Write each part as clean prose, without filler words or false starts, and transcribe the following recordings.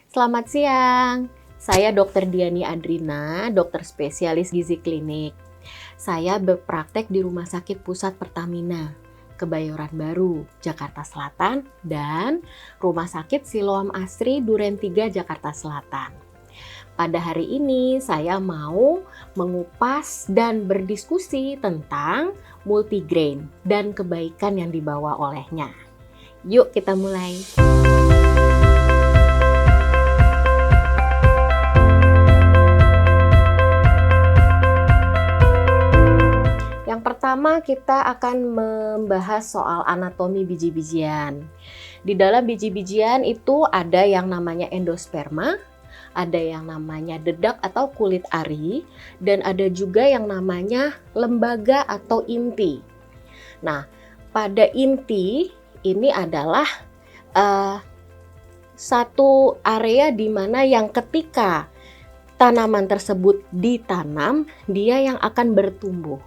Selamat siang, saya Dr. Diani Adrina, dokter spesialis gizi klinik. Saya berpraktek di Rumah Sakit Pusat Pertamina, Kebayoran Baru, Jakarta Selatan, dan Rumah Sakit Siloam Asri Duren 3, Jakarta Selatan. Pada hari ini saya mau mengupas dan berdiskusi tentang multigrain dan kebaikan yang dibawa olehnya. Yuk kita mulai. Yang pertama kita akan membahas soal anatomi biji-bijian. Di dalam biji-bijian itu ada yang namanya endosperma, ada yang namanya dedak atau kulit ari, dan ada juga yang namanya lembaga atau inti. Nah, pada inti ini adalah satu area di mana yang ketika tanaman tersebut ditanam, dia yang akan bertumbuh.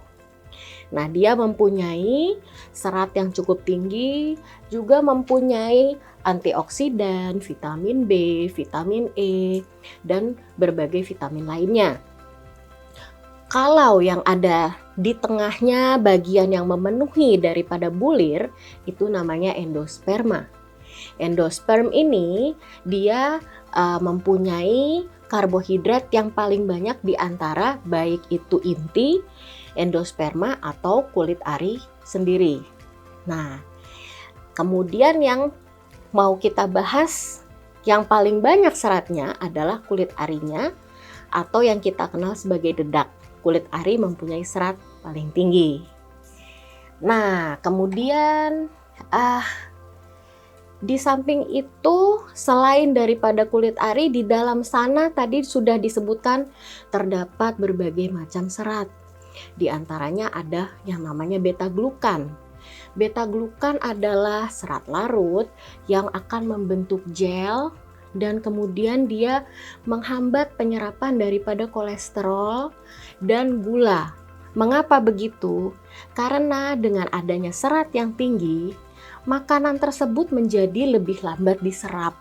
Nah, dia mempunyai serat yang cukup tinggi, juga mempunyai antioksidan, vitamin B, vitamin E, dan berbagai vitamin lainnya. Kalau yang ada di tengahnya bagian yang memenuhi daripada bulir, itu namanya endosperma. Endosperm ini dia mempunyai karbohidrat yang paling banyak di antara baik itu inti, endosperma atau kulit ari sendiri. Nah, kemudian yang mau kita bahas yang paling banyak seratnya adalah kulit arinya atau yang kita kenal sebagai dedak. Kulit ari mempunyai serat paling tinggi. Nah, kemudian di samping itu, selain daripada kulit ari, di dalam sana tadi sudah disebutkan terdapat berbagai macam serat. Di antaranya ada yang namanya beta-glukan. Beta-glukan adalah serat larut yang akan membentuk gel dan kemudian dia menghambat penyerapan daripada kolesterol dan gula. Mengapa begitu? Karena dengan adanya serat yang tinggi, makanan tersebut menjadi lebih lambat diserap.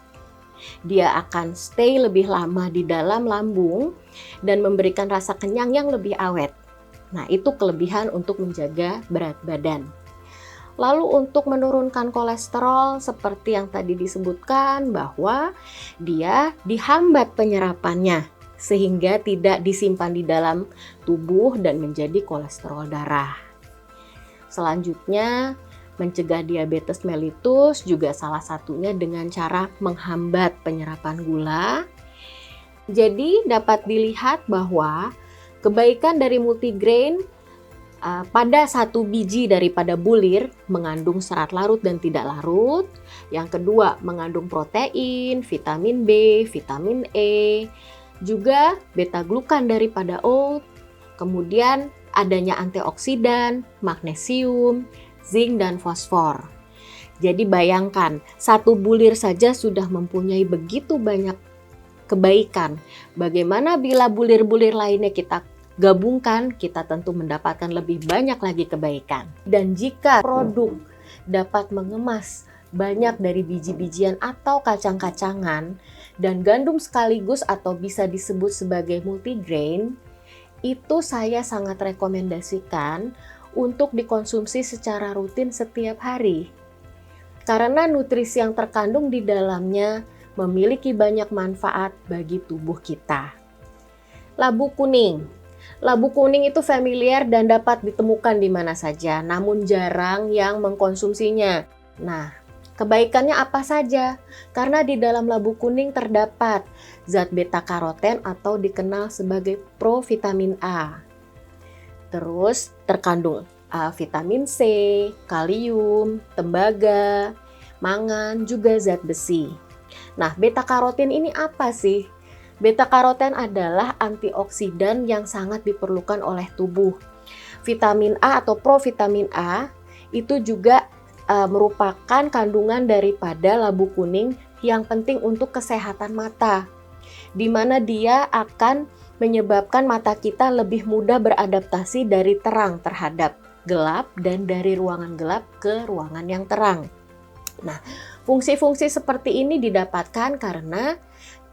Dia akan stay lebih lama di dalam lambung dan memberikan rasa kenyang yang lebih awet. Nah, itu kelebihan untuk menjaga berat badan. Lalu untuk menurunkan kolesterol seperti yang tadi disebutkan bahwa dia dihambat penyerapannya sehingga tidak disimpan di dalam tubuh dan menjadi kolesterol darah. Selanjutnya, mencegah diabetes mellitus juga salah satunya dengan cara menghambat penyerapan gula. Jadi dapat dilihat bahwa kebaikan dari multigrain pada satu biji daripada bulir mengandung serat larut dan tidak larut. Yang kedua mengandung protein, vitamin B, vitamin E, juga beta-glukan daripada oat. Kemudian adanya antioksidan, magnesium, zinc dan fosfor. Jadi bayangkan, satu bulir saja sudah mempunyai begitu banyak kebaikan. Bagaimana bila bulir-bulir lainnya kita gabungkan, kita tentu mendapatkan lebih banyak lagi kebaikan. Dan jika produk dapat mengemas banyak dari biji-bijian atau kacang-kacangan dan gandum sekaligus atau bisa disebut sebagai multigrain, itu saya sangat rekomendasikan untuk dikonsumsi secara rutin setiap hari. Karena nutrisi yang terkandung di dalamnya memiliki banyak manfaat bagi tubuh kita. Labu kuning. Labu kuning itu familiar dan dapat ditemukan di mana saja, namun jarang yang mengkonsumsinya. Nah, kebaikannya apa saja? Karena di dalam labu kuning terdapat zat beta-karoten atau dikenal sebagai provitamin A. Terus terkandung vitamin C, kalium, tembaga, mangan, juga zat besi. Nah, beta-karoten ini apa sih? Beta-karoten adalah antioksidan yang sangat diperlukan oleh tubuh. Vitamin A atau provitamin A itu juga merupakan kandungan daripada labu kuning yang penting untuk kesehatan mata, di mana dia akan menyebabkan mata kita lebih mudah beradaptasi dari terang terhadap gelap dan dari ruangan gelap ke ruangan yang terang. Nah, fungsi-fungsi seperti ini didapatkan karena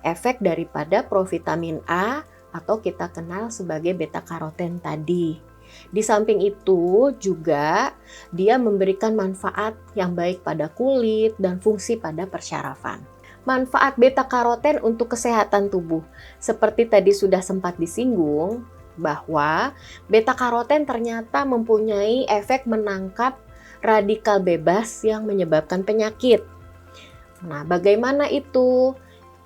efek daripada provitamin A atau kita kenal sebagai beta karoten tadi. Di samping itu juga dia memberikan manfaat yang baik pada kulit dan fungsi pada persyarafan. Manfaat beta karoten untuk kesehatan tubuh. Seperti tadi sudah sempat disinggung bahwa beta karoten ternyata mempunyai efek menangkap radikal bebas yang menyebabkan penyakit. Nah, bagaimana itu?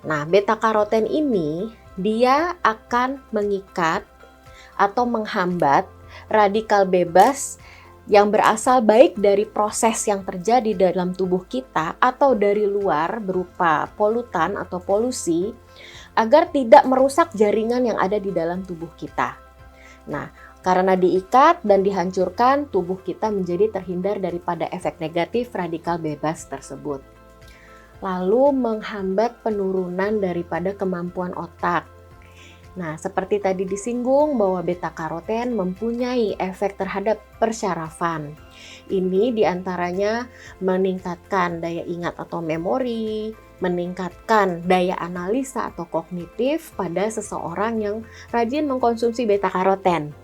Nah, beta karoten ini dia akan mengikat atau menghambat radikal bebas yang berasal baik dari proses yang terjadi dalam tubuh kita atau dari luar berupa polutan atau polusi agar tidak merusak jaringan yang ada di dalam tubuh kita. Nah, karena diikat dan dihancurkan, tubuh kita menjadi terhindar daripada efek negatif radikal bebas tersebut. Lalu menghambat penurunan daripada kemampuan otak. Nah, seperti tadi disinggung bahwa beta karoten mempunyai efek terhadap persyarafan. Ini diantaranya meningkatkan daya ingat atau memori, meningkatkan daya analisa atau kognitif pada seseorang yang rajin mengkonsumsi beta karoten.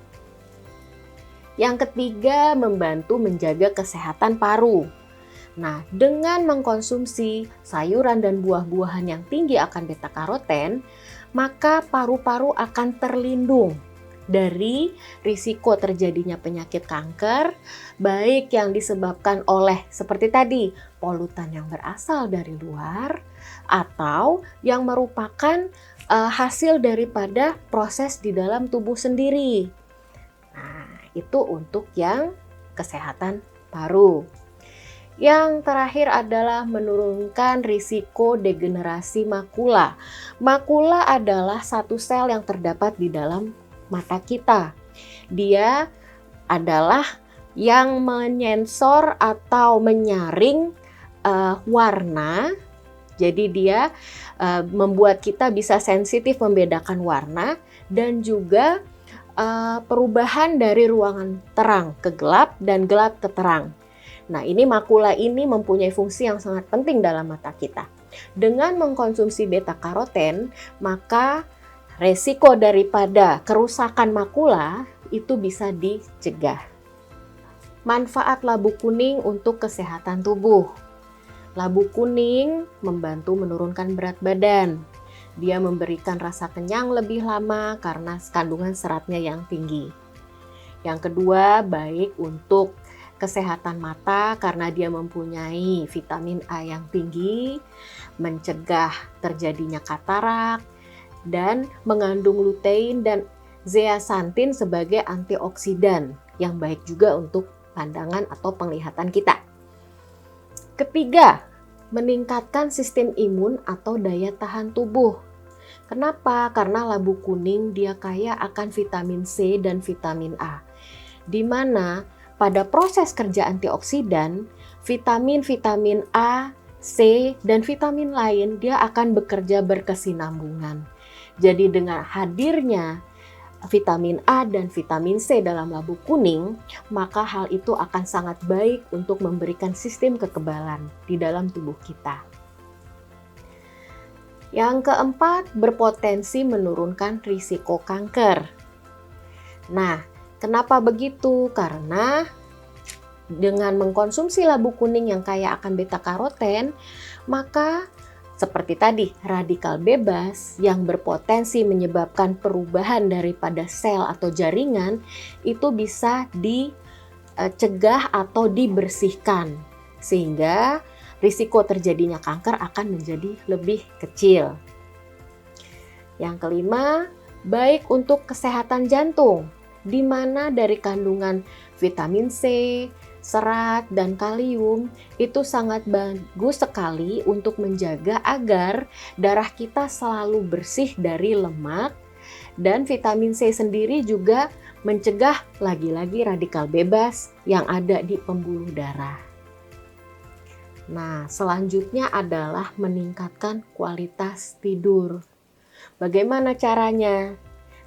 Yang ketiga, membantu menjaga kesehatan paru. Nah, dengan mengkonsumsi sayuran dan buah-buahan yang tinggi akan beta karoten, maka paru-paru akan terlindung dari risiko terjadinya penyakit kanker, baik yang disebabkan oleh seperti tadi, polutan yang berasal dari luar, atau yang merupakan hasil daripada proses di dalam tubuh sendiri. Nah, itu untuk yang kesehatan paru. Yang terakhir adalah menurunkan risiko degenerasi makula. Makula adalah satu sel yang terdapat di dalam mata kita. Dia adalah yang menyensor atau menyaring warna. Jadi dia membuat kita bisa sensitif membedakan warna dan juga perubahan dari ruangan terang ke gelap dan gelap ke terang. Nah, ini makula ini mempunyai fungsi yang sangat penting dalam mata kita. Dengan mengkonsumsi beta karoten, maka resiko daripada kerusakan makula itu bisa dicegah. Manfaat labu kuning untuk kesehatan tubuh. Labu kuning membantu menurunkan berat badan. Dia memberikan rasa kenyang lebih lama karena kandungan seratnya yang tinggi. Yang kedua, baik untuk kesehatan mata karena dia mempunyai vitamin A yang tinggi, mencegah terjadinya katarak, dan mengandung lutein dan zeaxanthin sebagai antioksidan yang baik juga untuk pandangan atau penglihatan kita. Ketiga, meningkatkan sistem imun atau daya tahan tubuh. Kenapa? Karena labu kuning dia kaya akan vitamin C dan vitamin A, di mana pada proses kerja antioksidan, vitamin A, C, dan vitamin lain dia akan bekerja berkesinambungan. Jadi dengan hadirnya vitamin A dan vitamin C dalam labu kuning, maka hal itu akan sangat baik untuk memberikan sistem kekebalan di dalam tubuh kita. Yang keempat, berpotensi menurunkan risiko kanker. Nah, kenapa begitu? Karena dengan mengkonsumsi labu kuning yang kaya akan beta karoten, maka seperti tadi, radikal bebas yang berpotensi menyebabkan perubahan daripada sel atau jaringan itu bisa dicegah atau dibersihkan, sehingga risiko terjadinya kanker akan menjadi lebih kecil. Yang kelima, baik untuk kesehatan jantung, di mana dari kandungan vitamin C, serat, dan kalium itu sangat bagus sekali untuk menjaga agar darah kita selalu bersih dari lemak, dan vitamin C sendiri juga mencegah lagi-lagi radikal bebas yang ada di pembuluh darah. Nah, selanjutnya adalah meningkatkan kualitas tidur. Bagaimana caranya?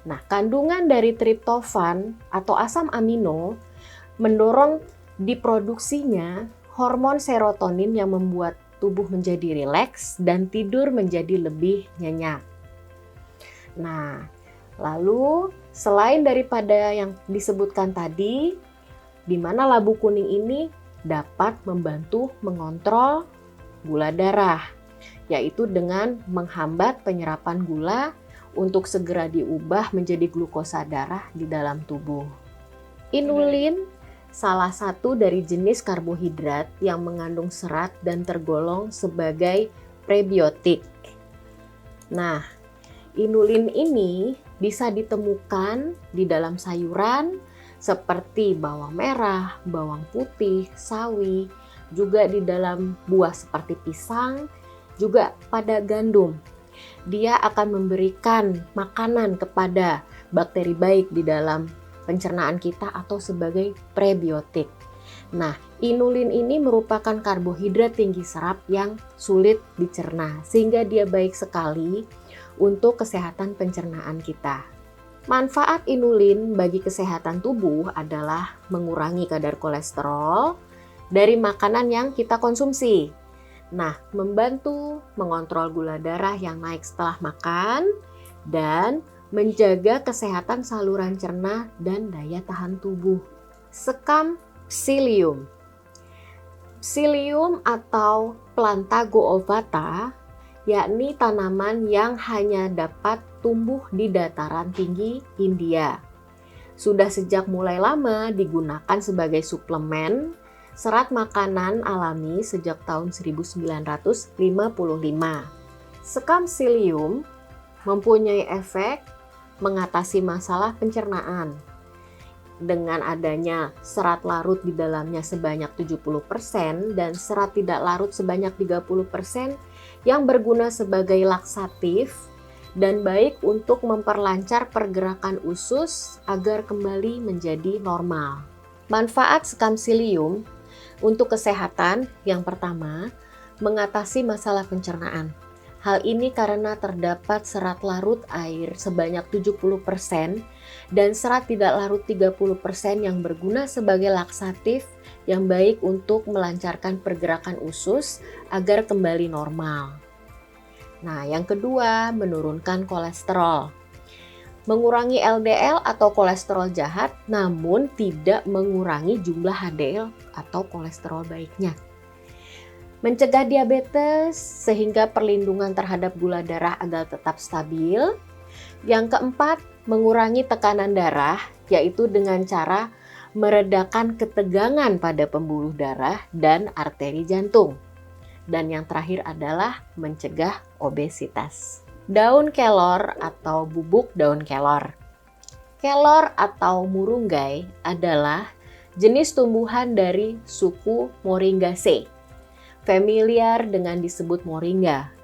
Nah, kandungan dari triptofan atau asam amino mendorong diproduksinya hormon serotonin yang membuat tubuh menjadi rileks dan tidur menjadi lebih nyenyak. Nah, lalu selain daripada yang disebutkan tadi, di mana labu kuning ini dapat membantu mengontrol gula darah, yaitu dengan menghambat penyerapan gula untuk segera diubah menjadi glukosa darah di dalam tubuh. Inulin salah satu dari jenis karbohidrat yang mengandung serat dan tergolong sebagai prebiotik. Nah, inulin ini bisa ditemukan di dalam sayuran seperti bawang merah, bawang putih, sawi, juga di dalam buah seperti pisang, juga pada gandum. Dia akan memberikan makanan kepada bakteri baik di dalam pencernaan kita atau sebagai prebiotik. Nah, inulin ini merupakan karbohidrat tinggi serap yang sulit dicerna, sehingga dia baik sekali untuk kesehatan pencernaan kita. Manfaat inulin bagi kesehatan tubuh adalah mengurangi kadar kolesterol dari makanan yang kita konsumsi. Nah, membantu mengontrol gula darah yang naik setelah makan dan menjaga kesehatan saluran cerna dan daya tahan tubuh. Sekam psyllium. Psyllium atau Plantago ovata, yakni tanaman yang hanya dapat tumbuh di dataran tinggi Hindia. Sudah sejak mulai lama digunakan sebagai suplemen serat makanan alami sejak tahun 1955. Sekam psyllium mempunyai efek mengatasi masalah pencernaan. Dengan adanya serat larut di dalamnya sebanyak 70% dan serat tidak larut sebanyak 30% yang berguna sebagai laksatif dan baik untuk memperlancar pergerakan usus agar kembali menjadi normal. Manfaat sekam psyllium untuk kesehatan yang pertama, mengatasi masalah pencernaan. Hal ini karena terdapat serat larut air sebanyak 70% dan serat tidak larut 30% yang berguna sebagai laksatif yang baik untuk melancarkan pergerakan usus agar kembali normal. Nah, yang kedua, menurunkan kolesterol. Mengurangi LDL atau kolesterol jahat namun tidak mengurangi jumlah HDL atau kolesterol baiknya. Mencegah diabetes sehingga perlindungan terhadap gula darah agar tetap stabil. Yang keempat, mengurangi tekanan darah, yaitu dengan cara meredakan ketegangan pada pembuluh darah dan arteri jantung. Dan yang terakhir adalah mencegah obesitas. Daun kelor atau bubuk daun kelor. Kelor atau murunggai adalah jenis tumbuhan dari suku Moringaceae. Familiar dengan disebut moringa.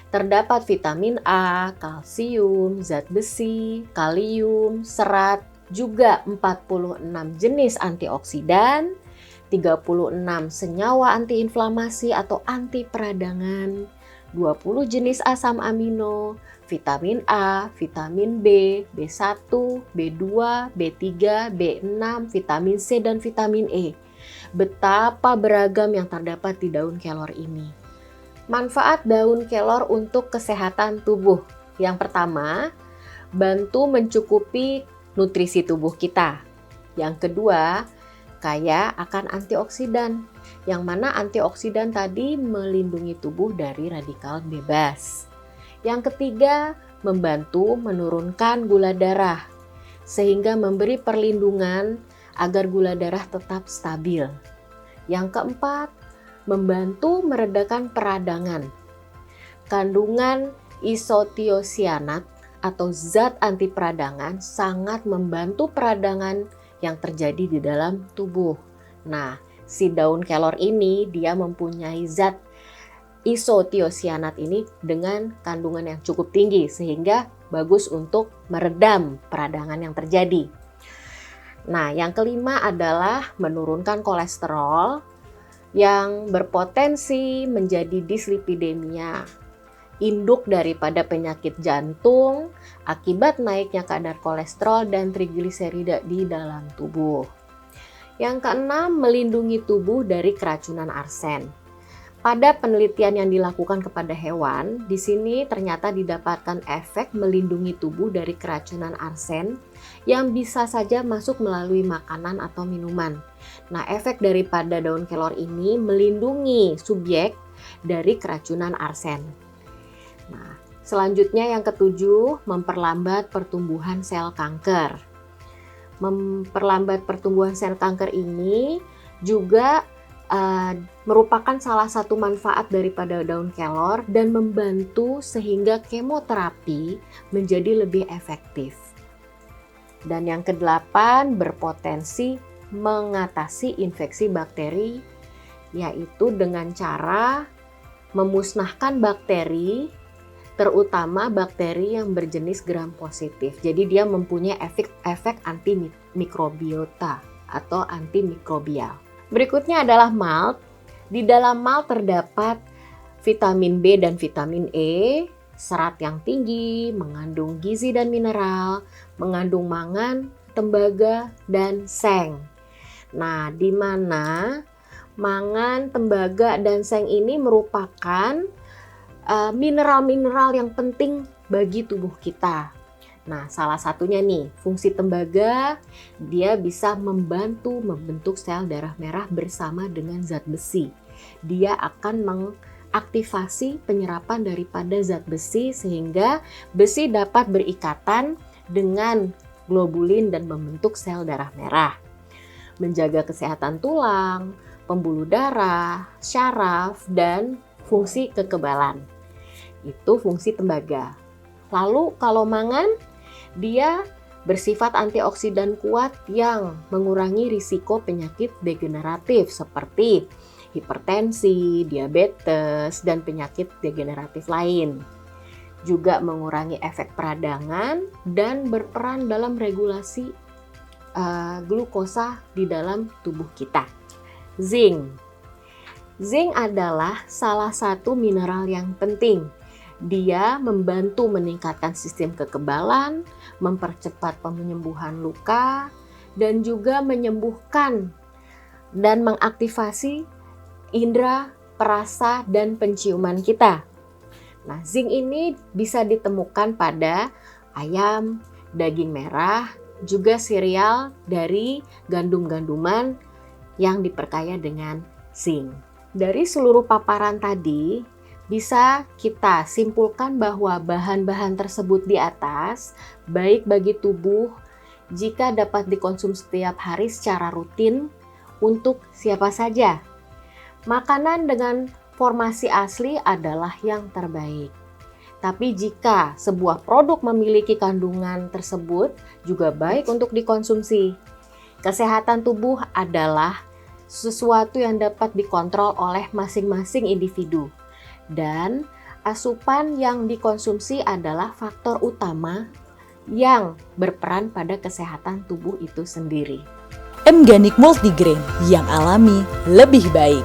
Terdapat vitamin A, kalsium, zat besi, kalium, serat, juga 46 jenis antioksidan, 36 senyawa antiinflamasi atau anti peradangan, 20 jenis asam amino, vitamin A, vitamin B, B1, B2, B3, B6, vitamin C, dan vitamin E. Betapa beragam yang terdapat di daun kelor ini. Manfaat daun kelor untuk kesehatan tubuh. Yang pertama, bantu mencukupi nutrisi tubuh kita. Yang kedua, kaya akan antioksidan. Yang mana antioksidan tadi melindungi tubuh dari radikal bebas. Yang ketiga, membantu menurunkan gula darah sehingga memberi perlindungan agar gula darah tetap stabil. Yang keempat, membantu meredakan peradangan. Kandungan isothiocyanat atau zat anti peradangan sangat membantu peradangan yang terjadi di dalam tubuh. Nah, si daun kelor ini dia mempunyai zat isothiocyanat ini dengan kandungan yang cukup tinggi sehingga bagus untuk meredam peradangan yang terjadi. Nah, yang kelima adalah menurunkan kolesterol yang berpotensi menjadi dislipidemia, induk daripada penyakit jantung akibat naiknya kadar kolesterol dan trigliserida di dalam tubuh. Yang keenam, melindungi tubuh dari keracunan arsen. Pada penelitian yang dilakukan kepada hewan, di sini ternyata didapatkan efek melindungi tubuh dari keracunan arsen yang bisa saja masuk melalui makanan atau minuman. Nah, efek daripada daun kelor ini melindungi subjek dari keracunan arsen. Nah, selanjutnya yang ketujuh, memperlambat pertumbuhan sel kanker. Memperlambat pertumbuhan sel kanker ini juga merupakan salah satu manfaat daripada daun kelor dan membantu sehingga kemoterapi menjadi lebih efektif. Dan yang kedelapan, berpotensi mengatasi infeksi bakteri, yaitu dengan cara memusnahkan bakteri, terutama bakteri yang berjenis gram positif. Jadi dia mempunyai efek antimikrobiota atau antimikrobial. Berikutnya adalah malt. Di dalam malt terdapat vitamin B dan vitamin E, serat yang tinggi, mengandung gizi dan mineral, mengandung mangan, tembaga, dan seng. Nah, di mana mangan, tembaga, dan seng ini merupakan mineral-mineral yang penting bagi tubuh kita. Nah, salah satunya nih, fungsi tembaga, dia bisa membantu membentuk sel darah merah bersama dengan zat besi. Dia akan mengaktifasi penyerapan daripada zat besi sehingga besi dapat berikatan dengan globulin dan membentuk sel darah merah. Menjaga kesehatan tulang, pembuluh darah, syaraf, dan fungsi kekebalan. Itu fungsi tembaga. Lalu kalau mangan, dia bersifat antioksidan kuat yang mengurangi risiko penyakit degeneratif seperti hipertensi, diabetes, dan penyakit degeneratif lain. Juga mengurangi efek peradangan dan berperan dalam regulasi glukosa di dalam tubuh kita. Zinc. Zinc adalah salah satu mineral yang penting. Dia membantu meningkatkan sistem kekebalan, mempercepat penyembuhan luka, dan juga menyembuhkan dan mengaktifasi indera, perasa, dan penciuman kita. Nah, zinc ini bisa ditemukan pada ayam, daging merah, juga sereal dari gandum-ganduman yang diperkaya dengan zinc. Dari seluruh paparan tadi, bisa kita simpulkan bahwa bahan-bahan tersebut di atas baik bagi tubuh jika dapat dikonsumsi setiap hari secara rutin untuk siapa saja. Makanan dengan formasi asli adalah yang terbaik. Tapi jika sebuah produk memiliki kandungan tersebut juga baik untuk dikonsumsi. Kesehatan tubuh adalah sesuatu yang dapat dikontrol oleh masing-masing individu. Dan asupan yang dikonsumsi adalah faktor utama yang berperan pada kesehatan tubuh itu sendiri. Mganik Multigrain yang alami lebih baik.